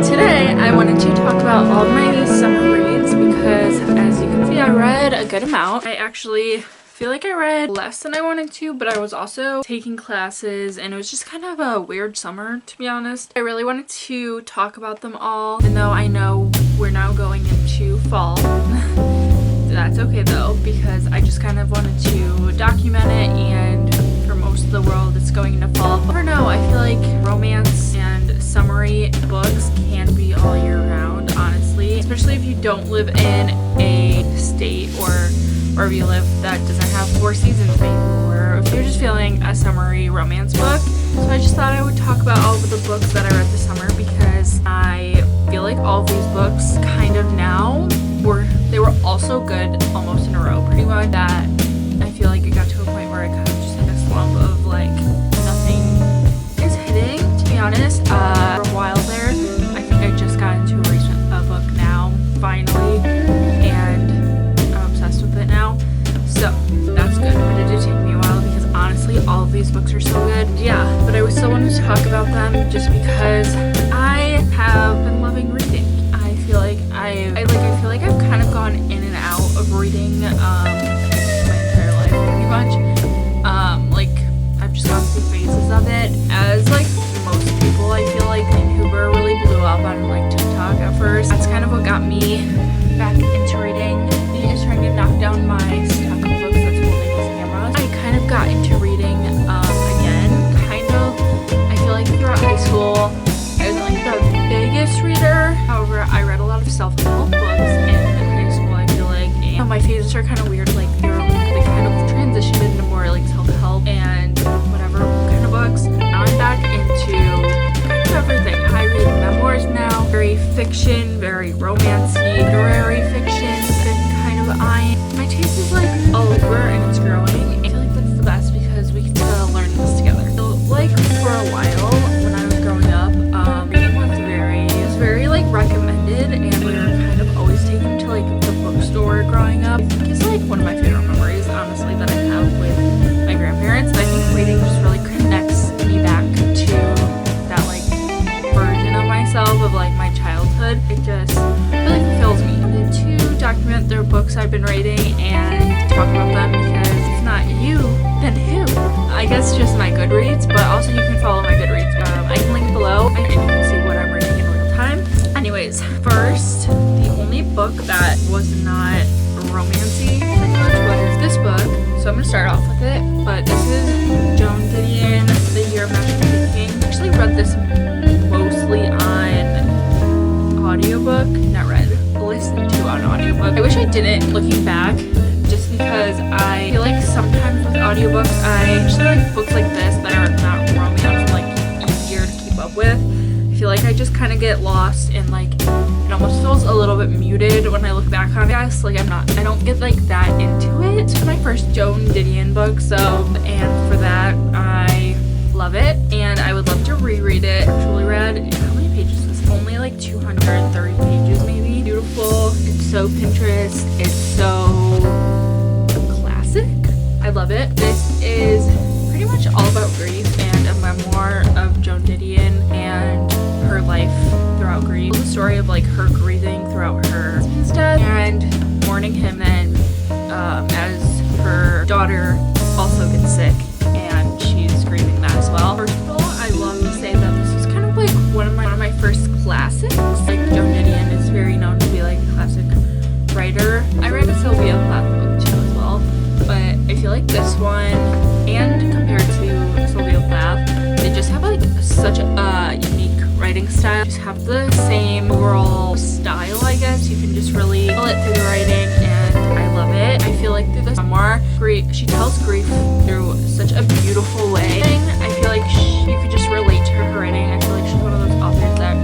Today I wanted to talk about all of my summer reads because, as you can see, I read a good amount. I actually feel like I read less than I wanted to, but I was also taking classes and it was just kind of a weird summer, to be honest. I really wanted to talk about them all, even though I know we're now going into fall. That's okay though, because I just kind of wanted to document it, and for most of the world it's going into fall. But no, I feel like romance and summary books can be all year round, honestly, especially if you don't live in a state or wherever you live that doesn't have 4 seasons maybe, or if you're just feeling a summary romance book. So I just thought I would talk about all of the books that I read this summer, because I feel like all of these books kind of now they were all so good almost in a row pretty much, that I feel like it got to a point where I kind of just hit a slump of like nothing is hitting, to be honest. For a while there, I think I just got into a recent book now, finally, and I'm obsessed with it now. So that's good, but it did take me a while because honestly all of these books are so good. Yeah, but I still wanted to talk about them just because I have been loving reading. I feel like I've kind of gone in and out of reading my entire life pretty much. Like I've just gone through phases of it, as like most people I feel like, and who were really blew up on like TikTok at first. That's kind of what got me back into reading. Me is trying to knock down my stack of books that's holding this camera. I kind of got into reading again, kind of. I feel like throughout high school I wasn't like the biggest reader. However, I read a lot of self-help books in high school, I feel like, and my phases are kind of weird, like they kind of transitioned into more like self-help and whatever kind of books. Now I'm back into kind of everything. I read memoirs now, very fiction, very romancy, literary fiction, kind of my taste is like all over and it's growing. I feel like that's the best because we get to learn this together. So like for a while when I was growing up, reading was very like recommended, and we were kind of always taken to like the bookstore growing up. I think it's like one of my favorite memories, honestly, that I have with my grandparents. I think reading just really connects me back to that like version of myself of like my childhood. It just really fulfills me. I need to document their books I've been reading and talk about them, because if not you, then who? I guess just my Goodreads, but also you can follow my Goodreads. I can link below and you can see what I'm reading in real time. Anyways, first, the only book that was not romancy pretty much was this book. So I'm gonna start off with it, but this is Joan Didion, The Year of Matchmaking King. I actually read this mostly on audiobook, not read, listened to on audiobook. I wish I didn't, looking back, just because I feel like sometimes with audiobooks, I actually like books like this that are not romance, like easier to keep up with. I feel like I just kind of get lost, and like it almost feels a little bit muted when I look back on it. Like I don't get like that into it. It's my first Joan Didion book, so, and for that I love it, and I would love to reread it. Actually read, how many pages is this? Only like 230 pages maybe. Beautiful. It's so Pinterest. It's so classic. I love it. This is pretty much all about grief and a memoir of Joan Didion and her life throughout grief. The story of like her grieving throughout her husband's death and mourning him, and as her daughter also gets sick and she's grieving that as well. First of all, I love to say that this is kind of like one of my first classics. Like Joan Didion is very known to be like a classic writer. I read a Sylvia Plath book too as well, but I feel like this one, and compared to Sylvia Plath, they just have like such a unique writing style. Just have the same overall style, I guess. You can just really feel it through the writing, and I love it. I feel like through this memoir, she tells grief through such a beautiful way. I feel like you could just relate to her writing. I feel like she's one of those authors that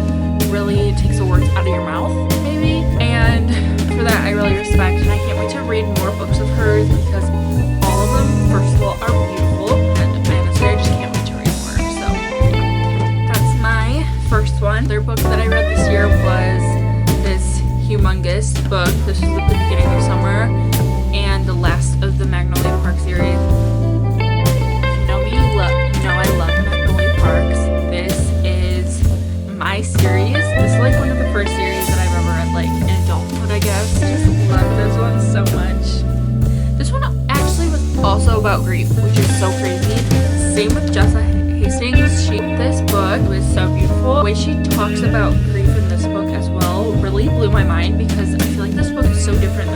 really takes the words out of your mouth, maybe. And for that, I really respect, and I can't wait to read more books of hers, because all of them, first of all, are beautiful, and honestly, I just can't wait to read more. So that's my first one. Their book that I read this year was this humongous book. This is at the beginning of summer, and the last of the Magnolia Park series. If you know me, you know I love Magnolia Park. way she talks about grief in this book as well really blew my mind, because I feel like this book is so different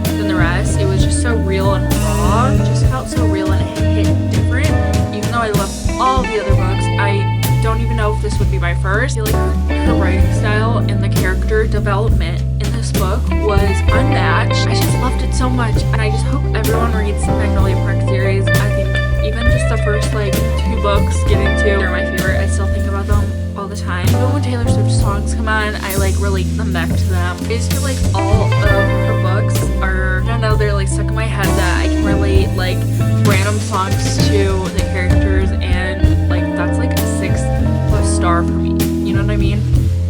than the rest. It was just so real and raw. It just felt so real and it hit different. Even though I love all the other books, I don't even know if this would be my first. I feel like her writing style and the character development in this book was unmatched. I just loved it so much, and I just hope everyone reads the Magnolia Park series. I think even just the first like 2 books get into, they're my favorite. I still think about them all the time. Even when Taylor Swift songs come on, I like relate them back to them. I just feel like all of her books are, I don't know, they're like stuck in my head that I can relate like random songs to the characters, and like that's like a 6+ star for me. You know what I mean?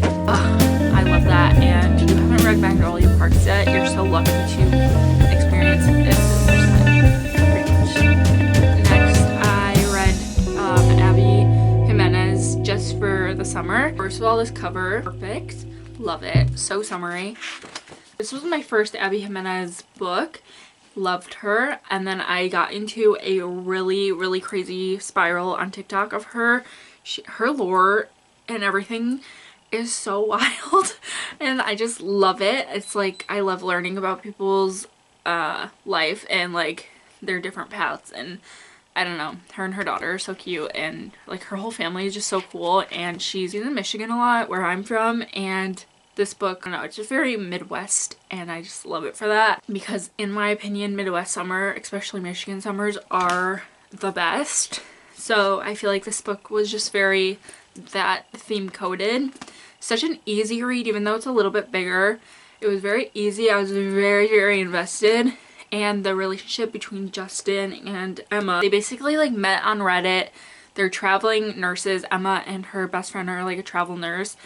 I love that. And if you haven't read Magnolia Parks yet, you're so lucky to experience it for the first time. Pretty much. Next, I read Abby Jimenez, Just for the Summer. First of all, this cover, perfect. Love it. So summery. This was my first Abby Jimenez book. Loved her. And then I got into a really crazy spiral on TikTok of her. Her lore and everything is so wild, and I just love it. It's like I love learning about people's life and like their different paths, and I don't know, her and her daughter are so cute, and like her whole family is just so cool. And she's in Michigan a lot, where I'm from, and this book, I don't know, it's just very Midwest, and I just love it for that, because in my opinion, Midwest summer, especially Michigan summers, are the best. So I feel like this book was just very that theme coded. Such an easy read, even though it's a little bit bigger. It was very easy. I was very invested. And the relationship between Justin and Emma, they basically like met on Reddit. They're traveling nurses. Emma and her best friend are like a travel nurse.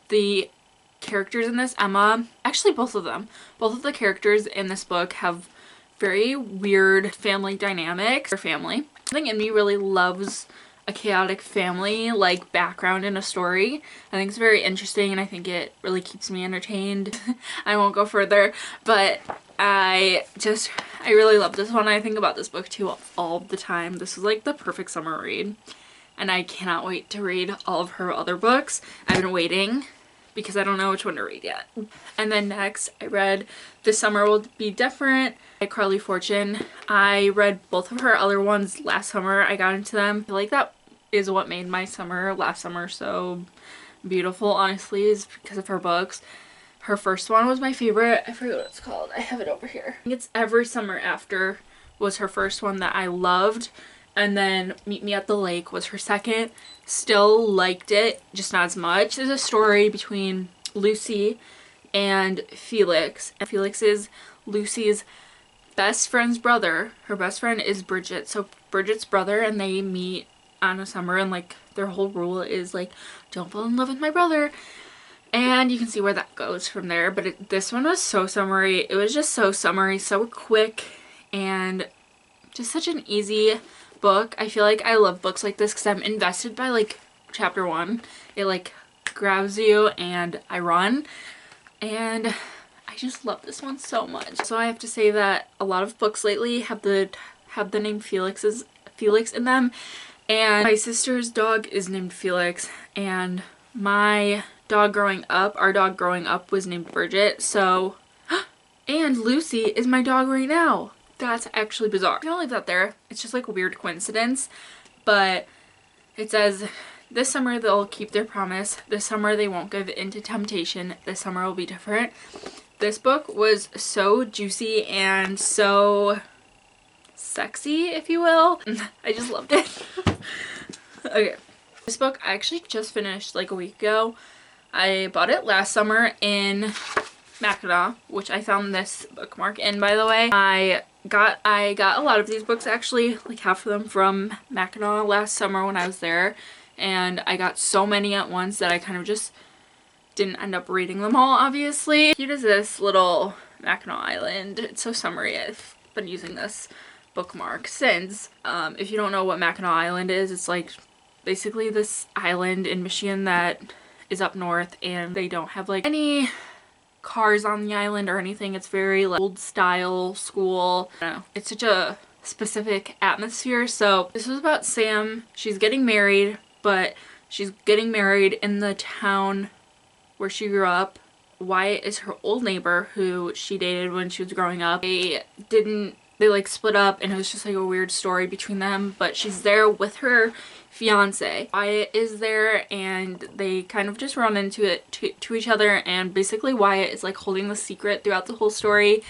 The characters in this, Emma, actually both of the characters in this book have very weird family dynamics. Their family, something in me really loves a chaotic family like background in a story. I think it's very interesting, and I think it really keeps me entertained. I won't go further, but I really love this one. I think about this book too all the time. This is like the perfect summer read, and I cannot wait to read all of her other books. I've been waiting because I don't know which one to read yet. And then next, I read This Summer Will Be Different by Carly Fortune. I read both of her other ones last summer. I got into them. I feel like that is what made my summer last summer so beautiful, honestly, is because of her books. Her first one was my favorite. I forget what it's called. I have it over here. I think it's Every Summer After was her first one that I loved. And then Meet Me at the Lake was her second. Still liked it, just not as much. It's a story between Lucy and Felix. And Felix is Lucy's best friend's brother. Her best friend is Bridget. So Bridget's brother, and they meet on a summer, and like their whole rule is like, don't fall in love with my brother. And you can see where that goes from there. But this one was so summery. It was just so summery, so quick, and just such an easy book. I feel like I love books like this because I'm invested by like chapter 1. It like grabs you and I run, and I just love this one so much. So I have to say that a lot of books lately have the name Felix in them, and my sister's dog is named Felix, and our dog growing up was named Bridget. So and Lucy is my dog right now. That's actually bizarre. I'm gonna leave that there. It's just like a weird coincidence, but it says, this summer they'll keep their promise. This summer they won't give in to temptation. This summer will be different. This book was so juicy and so sexy, if you will. I just loved it. Okay. This book I actually just finished like a week ago. I bought it last summer in Mackinac, which I found this bookmark in, by the way. I got a lot of these books, actually, like half of them from Mackinac last summer when I was there, and I got so many at once that I kind of just didn't end up reading them all, obviously. Cute is this little Mackinac Island. It's so summery. I've been using this bookmark since. If you don't know what Mackinac Island is, it's like basically this island in Michigan that is up north, and they don't have like any cars on the island or anything. It's very like old style school. I don't know. It's such a specific atmosphere. So this was about Sam. She's getting married, but She's getting married in the town where she grew up. Wyatt is her old neighbor who she dated when she was growing up. They like split up and it was just like a weird story between them, but she's there with her fiance. Wyatt is there and they kind of just run into it to each other, and basically Wyatt is like holding the secret throughout the whole story.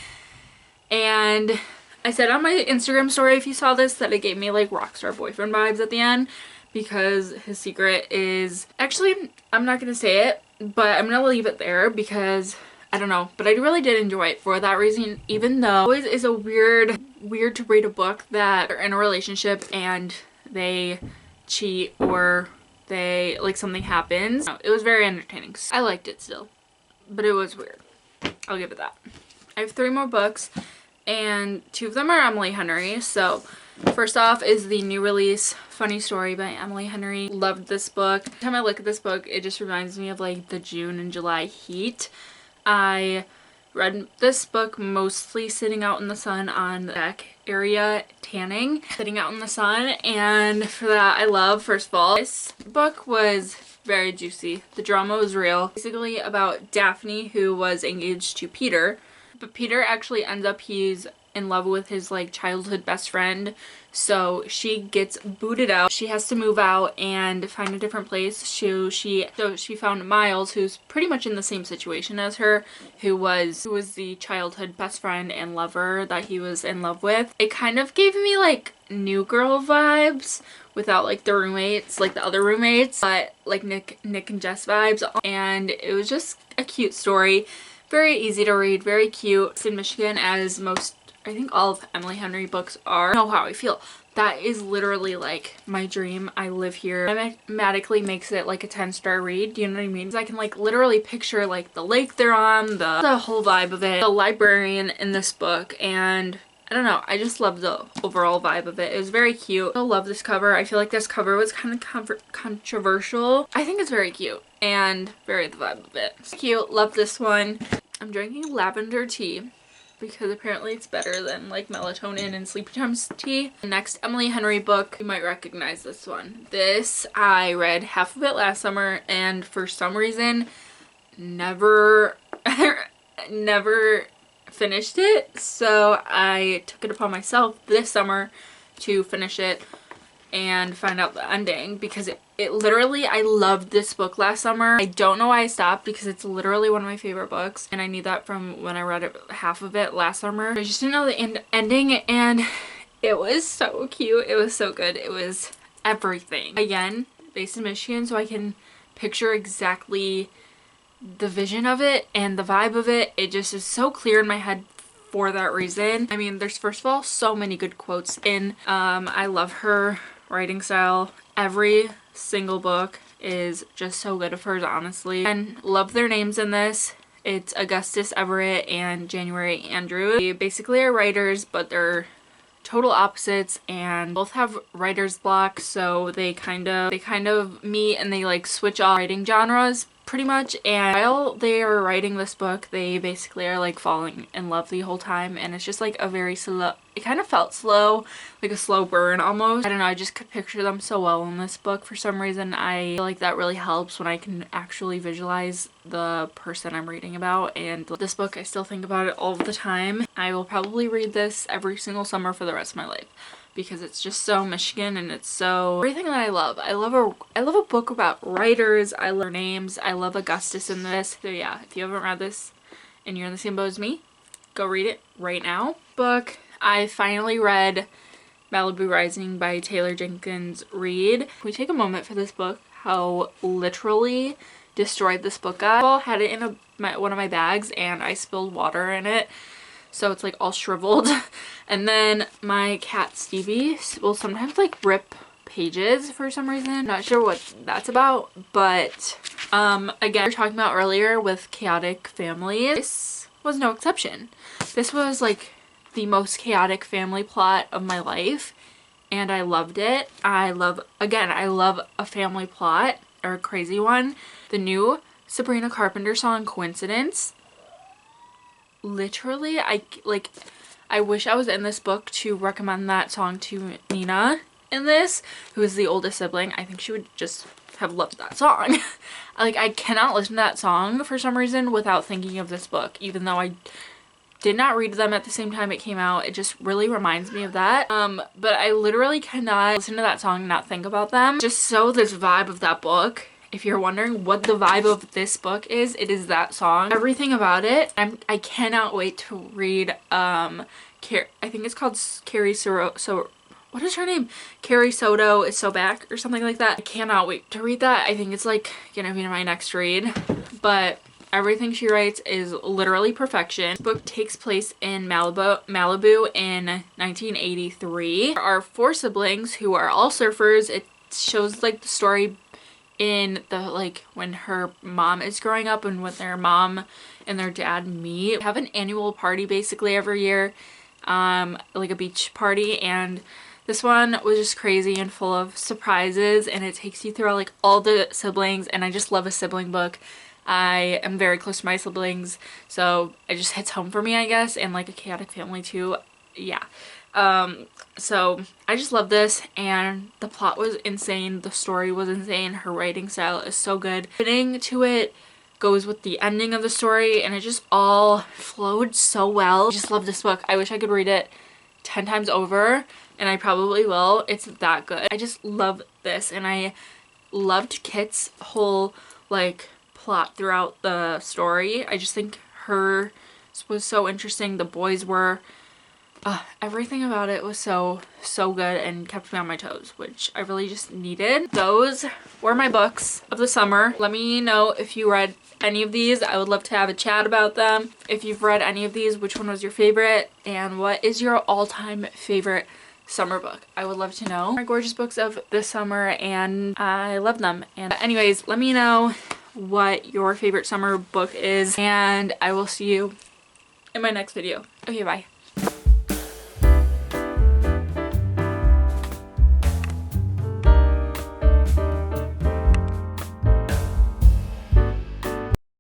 And I said on my Instagram story, if you saw this, that it gave me like rockstar boyfriend vibes at the end, because his secret is, actually I'm not gonna say it, but I'm gonna leave it there because I don't know, but I really did enjoy it for that reason, even though it is a weird to read a book that they're in a relationship and they cheat or they like something happens. It was very entertaining. I liked it still, but it was weird. I'll give it that. I have 3 more books and 2 of them are Emily Henry. So first off is the new release Funny Story by Emily Henry. Loved this book. Every time I look at this book, it just reminds me of like the June and July heat. I read this book mostly sitting out in the sun on the deck area, tanning, sitting out in the sun, and for that I love, first of all, this book was very juicy. The drama was real. Basically about Daphne, who was engaged to Peter, but Peter actually ends up, he's in love with his like childhood best friend, so she gets booted out. She has to move out and find a different place. So she found Miles, who's pretty much in the same situation as her, who was the childhood best friend and lover that he was in love with. It kind of gave me like New Girl vibes without like the roommates, like the other roommates, but like Nick and Jess vibes, and it was just a cute story. Very easy to read, very cute. It's in Michigan, as most, I think all of Emily Henry books are. I know how I feel. That is literally like my dream. I live here. Automatically makes it like a 10-star read. Do you know what I mean? So I can like literally picture like the lake they're on, the whole vibe of it. The librarian in this book, and I don't know, I just love the overall vibe of it. It was very cute. I love this cover. I feel like this cover was kind of controversial. I think it's very cute and very the vibe of it. It's cute. Love this one. I'm drinking lavender tea because apparently it's better than like melatonin and sleepy times tea. The next Emily Henry book, you might recognize this one. This, I read half of it last summer and for some reason never finished it, so I took it upon myself this summer to finish it and find out the ending, because it literally, I loved this book last summer. I don't know why I stopped, because it's literally one of my favorite books and I knew that from when I read it, half of it last summer. I just didn't know the ending, and it was so cute. It was so good. It was everything. Again, based in Michigan, so I can picture exactly the vision of it and the vibe of it. It just is so clear in my head for that reason. I mean, there's first of all so many good quotes in. I love her writing style. Every single book is just so good of hers, honestly. And love their names in this. It's Augustus Everett and January Andrews. They basically are writers, but they're total opposites and both have writer's block, so they kind of meet and they like switch off writing genres pretty much. And while they are writing this book, they basically are like falling in love the whole time, and it's just like a very slow, it kind of felt slow, like a slow burn almost. I don't know, I just could picture them so well in this book for some reason. I feel like that really helps when I can actually visualize the person I'm reading about, and this book I still think about it all the time. I will probably read this every single summer for the rest of my life, because it's just so Michigan and it's so everything that I love. I love a book about writers. I love names. I love Augustus in this. So yeah, if you haven't read this and you're in the same boat as me, go read it right now. Book, I finally read Malibu Rising by Taylor Jenkins Reid. Can we take a moment for this book? How literally destroyed this book got. I had it in one of my bags and I spilled water in it, so it's like all shriveled. And then my cat Stevie will sometimes like rip pages for some reason. Not sure what that's about, but again, we were talking about earlier with chaotic families. This was no exception. This was like the most chaotic family plot of my life, and I loved it. I love a family plot, or a crazy one. The new Sabrina Carpenter song Coincidence, literally I wish I was in this book to recommend that song to Nina in this, who is the oldest sibling. I think she would just have loved that song. Like, I cannot listen to that song for some reason without thinking of this book, even though I did not read them at the same time it came out. It just really reminds me of that. But I literally cannot listen to that song and not think about them. Just so this vibe of that book. If you're wondering what the vibe of this book is, it is that song. Everything about it. I cannot wait to read I think it's called Carrie So what is her name? Carrie Soto is So Back or something like that. I cannot wait to read that. I think it's like gonna be my next read. But everything she writes is literally perfection. This book takes place in Malibu in 1983. There are 4 siblings who are all surfers. It shows like the story in the like when her mom is growing up and when their mom and their dad meet. They have an annual party basically every year, like a beach party, and this one was just crazy and full of surprises, and it takes you through like all the siblings, and I just love a sibling book. I am very close to my siblings, so it just hits home for me, I guess, and like a chaotic family too. Yeah. So I just love this, and the plot was insane, the story was insane, her writing style is so good. Fitting to it goes with the ending of the story, and it just all flowed so well. I just love this book. I wish I could read it 10 times over, and I probably will. It's that good. I just love this, and I loved Kit's whole like plot throughout the story. I just think hers was so interesting. The boys were everything about it was so good and kept me on my toes, which I really just needed. Those were my books of the summer. Let me know if you read any of these. I would love to have a chat about them. If you've read any of these, which one was your favorite, and what is your all-time favorite summer book? I would love to know. My gorgeous books of this summer, and I love them. And anyways, let me know what your favorite summer book is, and I will see you in my next video. Okay, bye.